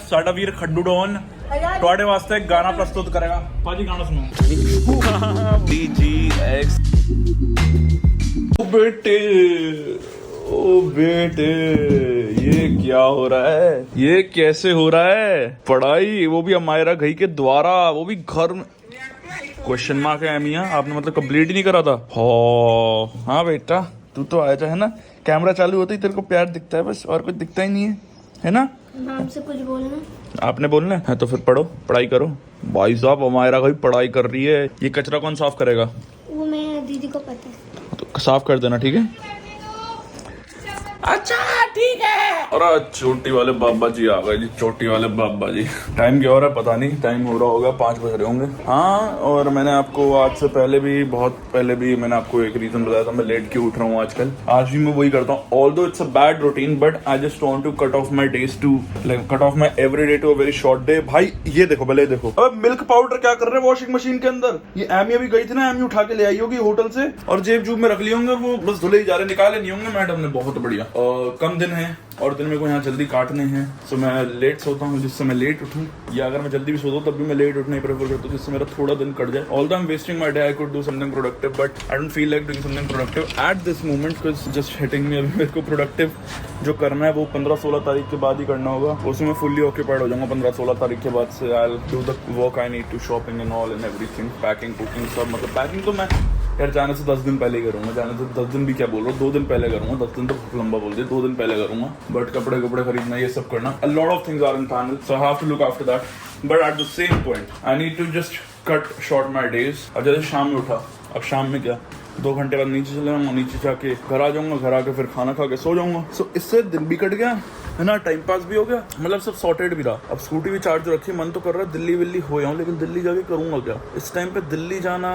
ਸਾਡਾ ਵੀਰ ਖੱਡੂ ਡੋਨ ਤੁਹਾਡੇ ਵਾਸਤੇ ਇੱਕ ਗਾਣਾ ਪ੍ਰਸਤੁਤ ਕਰੇਗਾ। ਭਾਜੀ ਗਾਣਾ ਸੁਣਾਓ। BGX ओ बेटे ये क्या हो रहा है, ये कैसे हो रहा है? पढ़ाई वो भी अमायरा घई के द्वारा, वो भी घर में। क्वेश्चन मार्क है मियाँ, आपने मतलब कंप्लीट ही नहीं करा था। हाँ बेटा तू तो आया था है ना, कैमरा चालू होता ही तेरे को प्यार दिखता है बस, और कुछ दिखता ही नहीं है ना? आपसे कुछ बोलना? आपने बोलना है तो फिर पढ़ो, पढ़ाई करो। भाई साहब अमायरा घई पढ़ाई कर रही है। ये कचरा कौन साफ करेगा? वो मैं दीदी को पता है, तो साफ कर देना ठीक है। अच्छा ठीक है। और चोटी वाले बाबा जी आ गए जी, चोटी वाले बाबा जी। टाइम क्या हो रहा है पता नहीं, टाइम हो रहा होगा 5 बज रहे होंगे। हाँ और मैंने आपको आज से पहले भी, बहुत पहले भी मैंने आपको एक रीजन बताया था मैं लेट क्यों उठ रहा हूँ आजकल। आज भी मैं वही करता हूँ। Although it's a bad routine but I just want to cut off my days to like cut off my every day to a very short day. भाई ये देखो भले देखो, अब मिल्क पाउडर क्या कर रहे हैं वॉशिंग मशीन के अंदर। ये एमी अभी गई थी ना, एमी उठा के ले आई होगी होटल से और जेब जूब में रख लिए होंगे, वो बस धुले ही जा रहे, निकाले नहीं होंगे मैडम ने। बहुत बढ़िया। कम दिन है और दिन में को यहाँ जल्दी काटने हैं, सो मैं लेट सोता हूँ जिससे मैं लेट उठूँ, या अगर मैं जल्दी भी सोता हूँ तब भी मैं लेट उठने ही प्रेफर करता हूँ जिससे मेरा थोड़ा दिन कट जाए। Although I am wasting my day, I could do something productive but I don't feel like doing something productive at this moment because just hitting me. अभी मेरे को प्रोडक्टिव जो करना है वो 15-16 तारीख के बाद ही करना होगा, उसमें मैं फुल्ली ऑक्यूपाइड हो जाऊंगा। 15-16 तारीख के बाद से I will do the work I need to, shopping and all and everything, packing cooking सब। मतलब पैकिंग तो मैं यार जाने से 10 दिन पहले ही करूंगा, जाने से 10 दिन भी क्या बोल रहा हूँ, 2 दिन पहले करूंगा। 10 दिन तो लंबा बोल दिया, 2 दिन पहले करूंगा। बट कपड़े खरीदना ये सब करना, a lot of things are in panel so I have to look after that but at the same point I need to just cut short my days। अब जैसे शाम में उठा, अब शाम में क्या 2 घंटे बाद नीचे चले जाऊंगा, नीचे जाके घर आ जाऊंगा, घर आके फिर खाना खा के सो जाऊंगा। सो इससे दिन भी कट गया है ना, टाइम पास भी हो गया, मतलब सब सॉर्टेड भी रहा। अब स्कूटी भी चार्ज रखी, मन तो कर रहा है दिल्ली विल्ली हो जाऊं, लेकिन दिल्ली जाके करूंगा क्या इस टाइम पे? दिल्ली जाना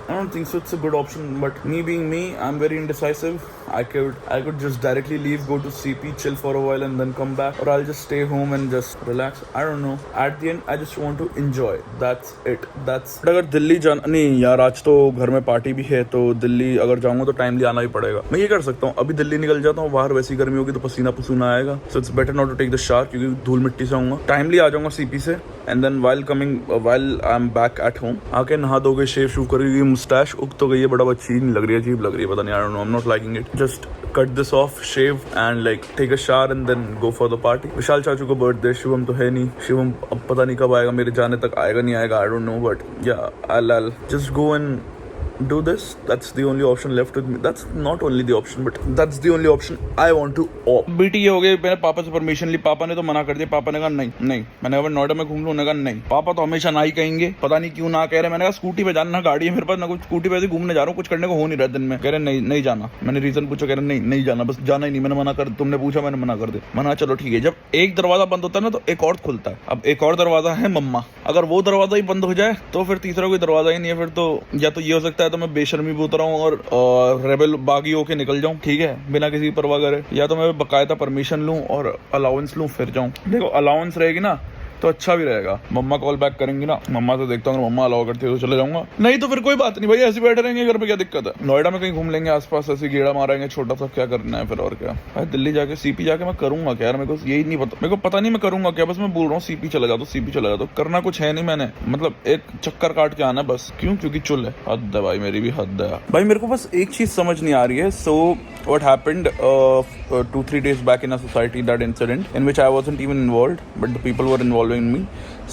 I don't think so it's a good option but me being me I am very indecisive. I could just directly leave, go to CP, chill for a while and then come back, or I'll just stay home and just relax. I don't know. At the end, I just want to enjoy. That's it. But अगर दिल्ली जाना नहीं यार, आज तो घर में party भी है तो दिल्ली अगर जाऊंगा तो टाइमली आना ही पड़ेगा। मैं ये कर सकता हूँ, अभी दिल्ली निकल जाता हूँ, बाहर वैसी गर्मी होगी तो पसीना पसूना आएगा, so it's better not to take the shower क्योंकि धूल मिट्टी से आऊंगा। टाइमली आ जाऊंगा CP से and then while I'm back at home, आके नहा धोके शेव शूव करेगी, मुस्टैच उग तो गई है बड़ा अच्छी नहीं लग रही है, अजीब लग रही है, पता नहीं, I don't know, I'm not liking it। Just cut this off, shave and like take a shower and then go for the party। विशाल चाचू का बर्थडे, शिवम तो है नहीं, शिवम अब पता नहीं कब आएगा, मेरे जाने तक आएगा नहीं आएगा, I don't know but yeah I'll just go and do this। That's the only option left with me। That's not only the option but that's the only option I want to opt। बेटी ये हो गई, मैंने पापा से permission ली, पापा ने तो मना कर दिया। पापा ने कहा नहीं। मैंने कहा नोएडा में घूम लूं, उन्होंने कहा नहीं। पापा तो हमेशा ना ही कहेंगे, पता नहीं क्यों ना कह रहे। मैंने कहा स्कूटी पे जाना, ना गाड़ी है मेरे पास ना कुछ, स्कूटी पे घूमने जा रहा हूँ, कुछ करने को हो नहीं रहा दिन में। कह रहे नहीं जाना। मैंने रीजन पूछा, कह रहे नहीं जाना, बस जाना ही नहीं। मैंने मना कर, तुमने पूछा मैंने मना कर दिया। मना चलो ठीक है। जब एक दरवाजा बंद होता है ना तो एक और खुलता है। अब एक और दरवाजा है मम्मा, अगर वो दरवाजा ही बंद हो जाए तो फिर तीसरा कोई दरवाजा ही नहीं है। फिर तो या तो ये हो सकता है तो मैं बेशर्मी रहा हूँ और रेबल बागी होके निकल जाऊं, ठीक है, बिना किसी परवाह करे, या तो मैं बकायदा परमिशन लूं और अलाउंस लूं फिर जाऊं। देखो अलाउंस रहेगी ना तो अच्छा भी रहेगा। मम्मा कॉल बैक करेंगी ना, मम्मा से देखता हूँ, मम्मा अलाउ करती है तो चले जाऊंगा, नहीं तो फिर कोई बात नहीं भाई, ऐसे बैठे रहेंगे घर पे, क्या दिक्कत है। नोएडा में कहीं घूम लेंगे आसपास, ऐसे गेड़ा मारेंगे छोटा सा, क्या करना है फिर और क्या। भाई दिल्ली जाके CP जाके मैं करूंगा क्या यार, मेरे को यही नहीं पता, मेरे को पता नहीं मैं करूंगा क्या, बस मैं बोल रहा हूँ CP चला जाता, CP चला जाता, करना कुछ है नहीं। मैंने मतलब एक चक्कर काट के आना बस, क्यों? क्योंकि चुल है, हद है भाई, मेरी भी हद है भाई। मेरे को बस एक चीज समझ नहीं आ रही है। सो what happened 2-3 days back in a society, that incident in which I wasn't even involved but the people were involving me।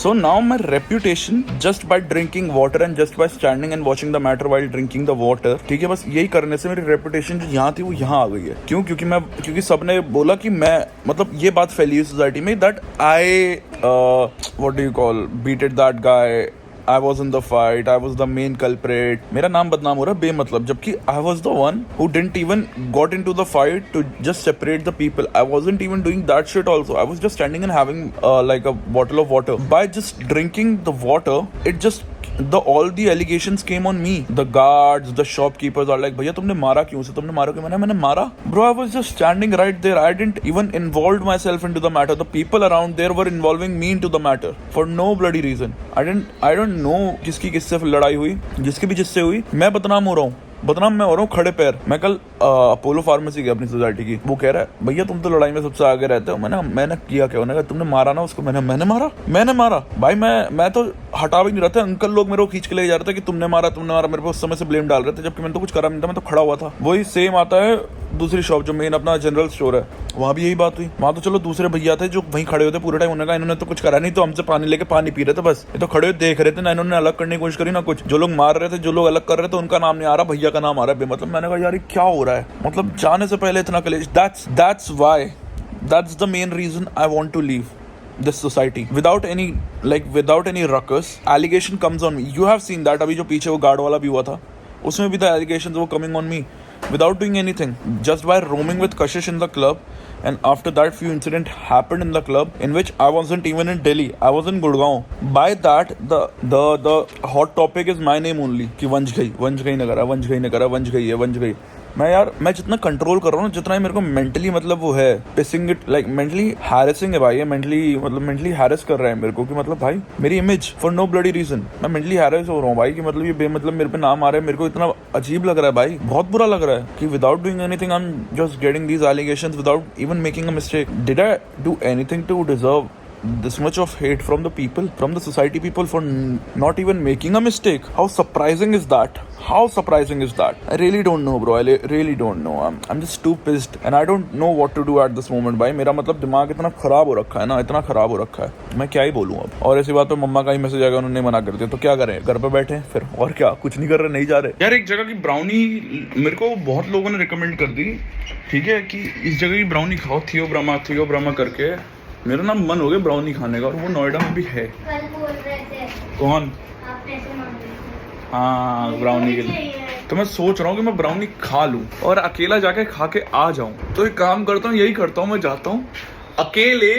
So now my reputation just by drinking water and just by standing and watching the matter while drinking the water, ठीक है, बस यही करने से मेरी reputation जो यहाँ थी वो यहाँ आ गई है। क्यों? क्योंकि सबने बोला कि मैं, मतलब ये बात फैली है सोसाइटी में that I what do you call beated that guy, I was in the fight, I was the main culprit। मेरा नाम बदनाम हो रहा है बेमतलब, जबकि I was the one who didn't even got into the fight to just separate the people। I wasn't even doing that shit also। I was just standing and having like a bottle of water। By just drinking the water, it just all the allegations came on me। The guards, the shopkeepers are like, भैया तुमने मारा क्यों से, तुमने मारा क्यों? मैंने मारा? Bro, I was just standing right there। I didn't even involve myself into the matter। The people around there were involving me into the matter for no bloody reason। I don't know किसकी किससे लड़ाई हुई, जिसकी भी जिससे हुई, मैं बदनाम हो रहा हूँ। बदनाम मैं हो रहा हूँ खड़े पैर। मैं कल अपोलो फार्मेसी गया अपनी सोसाइटी की, वो कह रहा है भैया तुम तो लड़ाई में सबसे आगे रहते हो। मैंने किया क्या? उन्होंने कहा तुमने मारा ना उसको। मैंने मारा भाई। मैं तो हटा भी नहीं रहा था। अंकल लोग मेरे को खींच के ले जा रहे थे कि तुमने मारा मेरे को उस समय से ब्लेम डाल रहे थे, जबकि मैंने तो कुछ करा नहीं था, मैं तो खड़ा हुआ था। वही सेम आता है दूसरी शॉप जो मेन अपना जनरल स्टोर है, वहाँ भी यही बात हुई। वहाँ तो चलो दूसरे भैया थे जो वहीं खड़े होते पूरे टाइम, उन्होंने कहा इन्होंने तो कुछ करा नहीं, तो हमसे पानी लेके पानी पी रहे थे बस। ये तो खड़े देख रहे थे ना, इन्होंने अलग करने की कोशिश करी ना कुछ। जो लोग मार रहे थे, जो लोग अलग कर रहे थे, उनका नाम नहीं आ रहा, भैया का नाम आ रहा है बेमतलब। मैंने कहा यार ये क्या हो रहा है? मतलब जाने से पहले इतना कलेश। That's why, that's the main reason I want to leave this society without any ruckus. Allegation comes on me. You have seen that. अभी जो पीछे वो गार्ड वाला भी हुआ था, उसमें भी the allegations were coming on me without doing anything, just by roaming with Kashish in the club. And after that, few incident happened in the club in which I wasn't even in Delhi. I was in Gurgaon. By that, the hot topic is my name only. कि वंश गई न करा। मैं जितना control कर रहा हूँ, जितना ही मेरे को मेंटली मतलब वो है pissing it, like mentally harassing है भाई। ये मेंटली हैरेस कर रहा है मेरे को कि मतलब भाई मेरी image for no bloody reason मैं मेंटली हैरेस हो रहा हूँ भाई। कि मतलब ये बेमतलब मेरे पे नाम आ रहा है, मेरे को इतना अजीब लग रहा है भाई, बहुत बुरा लग रहा है कि without doing anything I am just getting these allegations without even making a mistake. Did I do anything to deserve this much of hate from the people, from the society people, for not even making a mistake? How surprising is that? I really don't know bro. I really don't know. I'm just too pissed and I don't know what to do at this moment भाई। मेरा मतलब दिमाग इतना खराब हो रखा है ना, इतना खराब हो रखा है, मैं क्या ही बोलूँ अब। और ऐसी बात तो मम्मा का ही मैसेज आएगा, उन्होंने मना कर दिया तो क्या करें, घर पे बैठे फिर, और क्या, कुछ नहीं कर रहे, नहीं जा रहे यार। एक जगह की ब्राउनी मेरे को बहुत लोगों ने रिकमेंड कर दी, ठीक है, कि इस जगह की ब्राउनी खाओ, थियो ब्रमा करके। मेरा ना मन हो गया ब्राउनी खाने का, और वो नोएडा में भी है। कल बोल रहे थे कौन? आप पैसे मांग रहे थे। हाँ ब्राउनी के लिए तो मैं सोच रहा हूँ कि मैं ब्राउनी खा लूं और अकेला जाके खा के आ जाऊं। तो एक काम करता हूँ, यही करता हूँ, मैं जाता हूँ अकेले,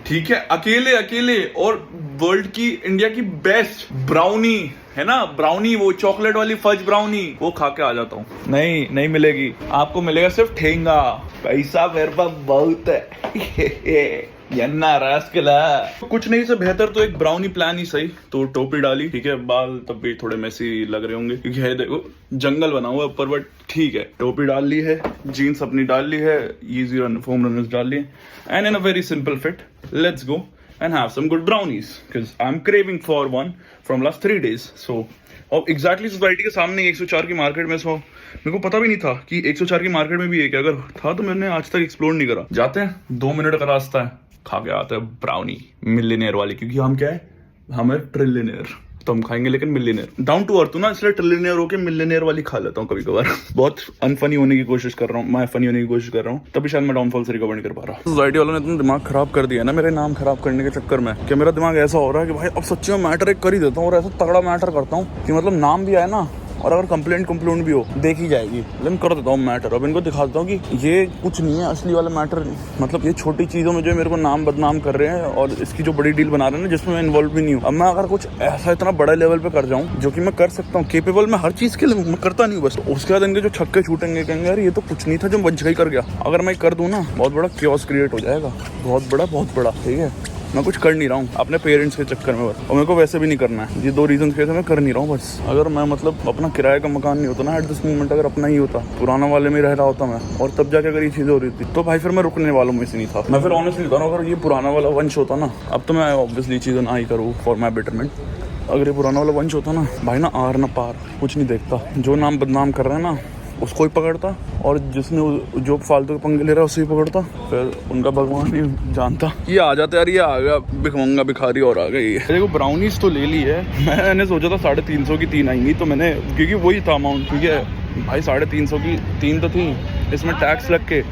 ठीक है, अकेले, और वर्ल्ड की, इंडिया की बेस्ट ब्राउनी है ना, ब्राउनी, वो चॉकलेट वाली फज ब्राउनी, वो खा के आ जाता हूँ। नहीं मिलेगी आपको, मिलेगा सिर्फ ठेंगा। पैसा मेरे पास बहुत है कुछ नहीं से बेहतर तो एक ब्राउनी प्लान ही सही। तो टोपी डाली, ठीक है, बाल तब भी थोड़े मैसी लग रहे होंगे क्योंकि है देखो जंगल बना हुआ ऊपर, बट ठीक है, टोपी डाल ली है, जीन्स अपनी डाल ली है, इजी रन फोम रनर्स डाल लिए, and in a very simple fit let's go and have some good brownies because I'm craving for one from last 3 days. So और एग्जैक्टली सोसाइटी के सामने 104 की मार्केट में, सो मेरे को पता भी नहीं था कि 104 की मार्केट में भी एक, अगर था तो मैंने आज तक एक्सप्लोर नहीं करा। जाते हैं, 2 मिनट का रास्ता है, खा के आते हैं ब्राउनी मिलियनेयर वाली, क्योंकि हम क्या है, हम है ट्रिलियनेयर, तो हम खाएंगे लेकिन मिलियनेयर। डाउन टू अर्थ ना, इसलिए ट्रिलियनेयर होके मिलियनेयर वाली खा लेता हूँ कभी कभार। बहुत अनफनी होने की कोशिश कर रहा हूँ, मैं फनी होने की कोशिश कर रहा हूँ, तभी शायद मैं डाउनफॉल से रिकवर नहीं कर पा रहा। सोसाइटी वालों ने इतना दिमाग खराब कर दिया ना मेरे नाम खराब करने के चक्कर में, कि मेरा दिमाग ऐसा हो रहा है कि भाई अब सच्ची में मैटर एक कर ही देता हूँ, और ऐसा तगड़ा मैटर करता हूँ कि मतलब नाम भी आए ना, और अगर कंप्लेंट भी हो देखी जाएगी, लेकिन कर देता हूँ मैटर। अब इनको दिखा देता हूँ कि ये कुछ नहीं है असली वाला मैटर, मतलब ये छोटी चीज़ों में जो मेरे को नाम बदनाम कर रहे हैं, और इसकी जो बड़ी डील बना रहे हैं ना, जिसमें मैं इन्वॉल्व भी नहीं हूँ। अब मैं अगर कुछ ऐसा इतना बड़ा लेवल पे कर जाऊँ, जो कि मैं कर सकता हूँ, केपेबल मैं हर चीज़ के लिए, मैं करता नहीं बस, उसके बाद इनके जो छक्के छूटेंगे, कहेंगे यार ये तो कुछ नहीं था जो वंश गई कर गया। अगर मैं कर दूँ ना, बहुत बड़ा क्योस क्रिएट हो जाएगा, बहुत बड़ा, ठीक है। मैं कुछ कर नहीं रहा हूँ अपने पेरेंट्स के चक्कर में बस, और मेरे को वैसे भी नहीं करना है। ये 2 रीजन के मैं कर नहीं रहा हूँ बस। अगर मैं मतलब अपना किराए का मकान नहीं होता ना एट दिस मोमेंट, अगर अपना ही होता, पुराना वाले में रह रहा होता मैं, और तब जाके अगर ये चीज़ें हो रही थी, तो भाई फिर मैं रुकने वालों में से नहीं था। मैं फिर ऑनेस्टली बता रहा हूँ, अगर ये पुराना वाला वंश होता ना, अब तो मैं ऑब्वियसली चीज़ें ना ही करूँ फॉर माई बेटरमेंट। अगर ये पुराना वाला वंश होता ना भाई, ना आर ना पार, कुछ नहीं देखता। जो नाम बदनाम कर रहे हैं ना, उसको ही पकड़ता, और जिसने जो फालतू के पंगे ले रहा है उसे ही पकड़ता, फिर उनका भगवान ही जानता। ये आ जाता यार, ये आ गया भिखमंगा भिखारी और आ गई है। देखो ब्राउनीज तो ले ली है, मैंने सोचा था 350 की 3 आएंगी, तो मैंने, क्योंकि वही था अमाउंट, ठीक है भाई, 350 की 3 तो थी, इसमें टैक्स लग के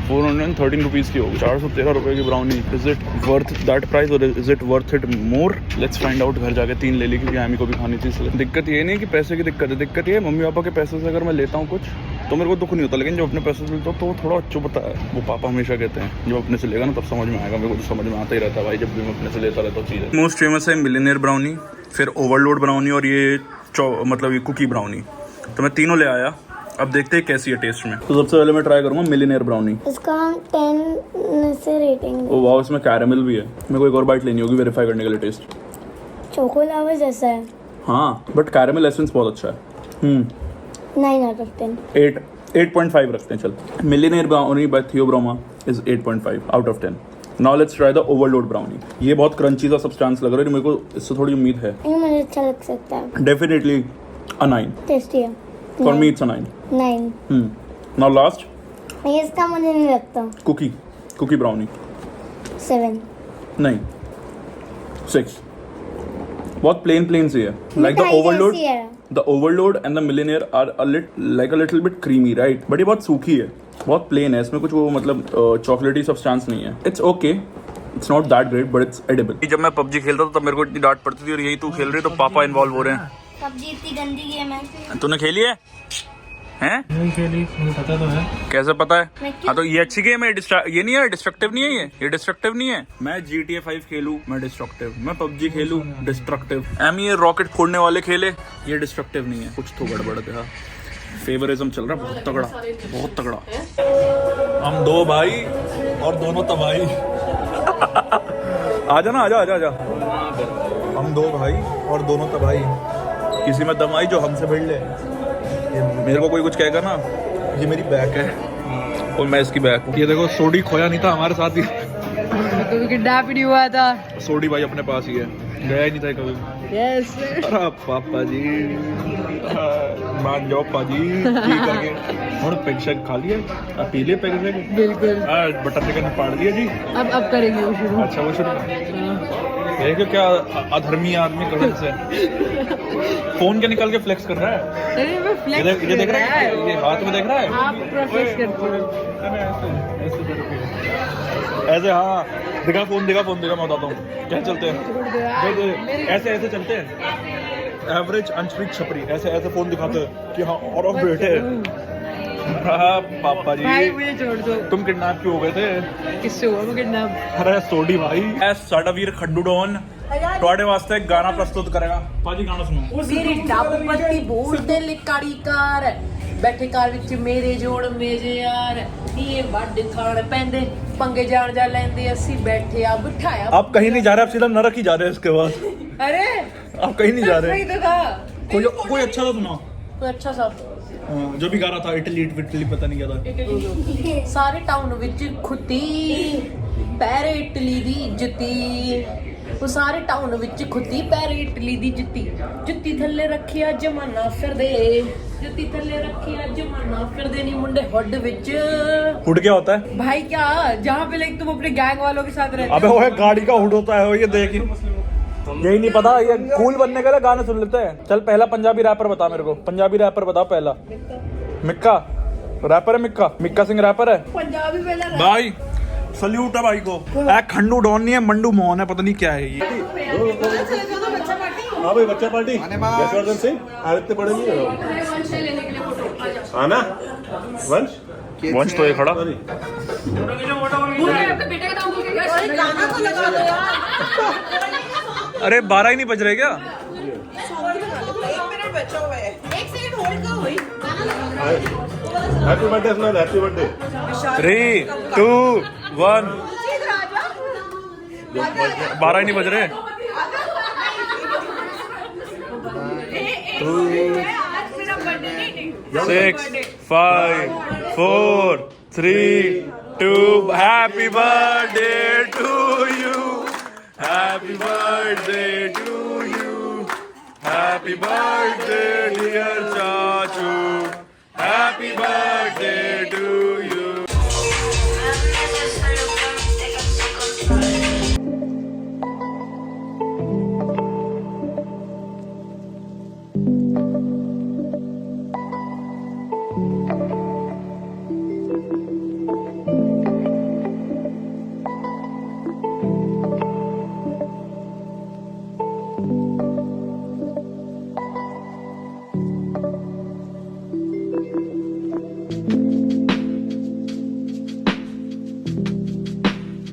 413 रुपीज़ की होगी, 413 रुपये की brownie. Is it worth that price, और is it worth it more? Let's find out. घर जाके 3 ले ली, क्योंकि आमी को भी खानी थी इसलिए। दिक्कत ये नहीं कि पैसे की दिक्कत है, दिक्कत ये है मम्मी पापा के पैसे से अगर मैं लेता हूँ कुछ, तो मेरे को दुख नहीं होता, लेकिन जब अपने पैसे से लेता हूँ तो वो थोड़ा चुभता है। वो पापा हमेशा कहते हैं जब अपने से लेगा ना तब समझ में आएगा। मेरे को तो समझ में आता ही रहता है भाई, जब भी मैं अपने से लेता रहता हूँ चीज़ें। मोस्ट फेमस है मिलियनेयर ब्राउनी, फिर ओवरलोड ब्राउनी, और ये मतलब ये कुकी ब्राउनी। तो मैं तीनों ले आया, अब देखते हैं कैसी है टेस्ट में। तो सबसे पहले मैं ट्राई करूंगा मिलियनेयर ब्राउनी। इसका 10 में से रेटिंग। ओ वाह, इसमें कैरेमल भी है। मेरे को एक और बाइट लेनी होगी वेरीफाई करने के लिए टेस्ट। चोको लावा जैसा है। हाँ, बट कैरेमल एसेंस बहुत अच्छा है। 9 out of 10. 8.5 रखते हैं चल. Millionaire brownie by Theo Broma is 8.5 out of 10. Now let's try the overload brownie. ये बहुत क्रंची सा सब्सटेंस लग रहा है, मेरे को इससे थोड़ी उम्मीद है. ये मुझे अच्छा लग सकता है. Definitely a 9. टेस्टी है. For me it's a 9. 9. Now last ये इसका मुझे नहीं लगता. cookie brownie. 7. नहीं 6. बहुत plain सी है. Like the मिठाई overload. जैसी है. The overload and the millionaire are a little bit creamy, right? But ये बहुत सूखी है, बहुत plain है, इसमें कुछ वो मतलब चॉकलेटी सब्सटेंस नहीं है. It's okay, it's not that great, but it's edible. जब मैं PUBG खेलता था तब मेरे को इतनी डांट पड़ती थी और यही तू खेल रही तो पापा इन्वॉल्व हो रहे हैं. PUBG इतनी गंदी गेम है. तूने खेली है? हैं? नहीं खेली, मुझे पता तो है. कैसे पता है? मैं क्यों? हाँ तो ये अच्छी गेम है. ये नहीं है डिस्ट्रक्टिव, नहीं है ये डिस्ट्रक्टिव नहीं है. मैं GTA 5 खेलूं मैं डिस्ट्रक्टिव, मैं PUBG खेलूं डिस्ट्रक्टिव, ये रॉकेट फोड़ने वाले खेले ये डिस्ट्रक्टिव नहीं है. कुछ तो गड़बड़ है. फेवरिज्म चल रहा है बहुत तगड़ा, बहुत तगड़ा. हम दो भाई और दोनों तबाही. आजा ना, आजा आजा आजा. हम दो भाई और दोनों तबाही. किसी में दम आई जो हमसे भिड़ ले. मेरे को कोई कुछ कहेगा ना, ये मेरी बैक है और मैं इसकी बैक हूँ. ये देखो सोडी खोया नहीं था हमारे साथ ही. तो किडनैप नहीं हुआ था. सोडी भाई अपने पास ही है, गया ही नहीं था कभी. यस. अरे पापा जी मान जाओ पाजी ठीक करके. और पैक शैक खा लिया, अब पी लिए पैक शैक. बिल्कुल. बटर चिकन फाड़ दिया जी. अब करेंगे वो शुरू. अच्छा वो शुरू. देखो क्या अधर्मी आदमी कसम से फोन के निकाल के फ्लेक्स कर रहा है. अरे मैं फ्लेक्स ये देख रहा है, ये हाथ में देख रहा है. आप प्रोसेस करते हो. ऐसे हाँ दिखा फोन दिखा मैं बताता हूँ क्या चलते हैं. ऐसे ऐसे चलते हैं एवरेज अनस्ट्रिक छपरी. ऐसे ऐसे फोन दिखाते हैं कि हाँ और बेटे. हाँ पापा जी भाई मुझे छोड़ दो. तुम किडनैप क्यों हो गए थे? किससे हुआ वो किडनैप? अरे सोडी भाई साडा वीर खड्डू डॉन ਤੁਹਾਡੇ ਵਾਸਤੇ एक गाना प्रस्तुत करेगा. पाजी गाना सुनो. ਮੇਰੀ ਟੱਬ ਪੱਤੀ ਬੋਲ ਤੇ ਲਿਕਾੜੀ ਕਾਰ ਬੈਠੇ ਕਾਰ ਵਿੱਚ ਮੇਰੇ ਜੋੜ ਮੇਜੇ ਯਾਰ ਇਹ ਵੱਡ ਖਾਣ ਪੈਂਦੇ ਪੰਗੇ ਜਾਣ ਜਾ ਲੈਂਦੇ ਅਸੀਂ ਬੈਠੇ ਆ ਬਿਠਾਇਆ. आप कहीं नहीं जा रहे, आप सीधा नरक ही जा रहे हैं इसके बाद. अरे आप कहीं नहीं जा रहे. वही तो था. कोई अच्छा सा सुनाओ. कोई अच्छा सा जो भी गा रहा था इटली पता नहीं क्या था. ਸਾਰੇ ਟਾਊਨ ਵਿੱਚ ਖੁੱਤੀ ਪੈਰ ਇਟਲੀ ਦੀ ਜੁੱਤੀ. ਉਹ ਸਾਰੇ ਟਾਊਨ ਵਿੱਚ ਖੁੱਤੀ ਪੈਰ ਇਟਲੀ ਦੀ ਜੁੱਤੀ. ਜੁੱਤੀ ਥੱਲੇ ਰੱਖਿਆ ਜਮਾਨਾ ਫਿਰਦੇ. ਜੁੱਤੀ ਥੱਲੇ ਰੱਖਿਆ जमाना फिरदे नहीं मुंडे हुड विच. हुड क्या होता है भाई क्या जहाँ पे लाइक तुम अपने गैंग वालों के साथ रहते अबे वो है गाड़ी का हुड होता है. ये देख यही नहीं पता. ये कूल बनने के लिए गाने सुन लेते हैं. चल पहला पंजाबी रैपर बता मेरे को. पंजाबी रैपर बता पहला. मिक्का रैपर है. मिक्का सिंह रैपर है. पंजाबी पहला भाई सल्यूट है भाई को. खंडू डॉन नहीं है, मंडू मोहन है, पता नहीं क्या है ये. हाँ भाई बच्चा पार्टी यशवर्धन सिंह आदित्य पढ़ेंगे आना वंश तो ये खड़ा. अरे 12 ही नहीं बज रहे क्या? हैप्पी बर्थडे सुना. Happy birthday. 3, 2, 1. 12 ही नहीं बज रहे. 6, 5, 4, 3, 2. Happy birthday to you. Happy birthday to you. Happy birthday dear Chachu. Happy birthday.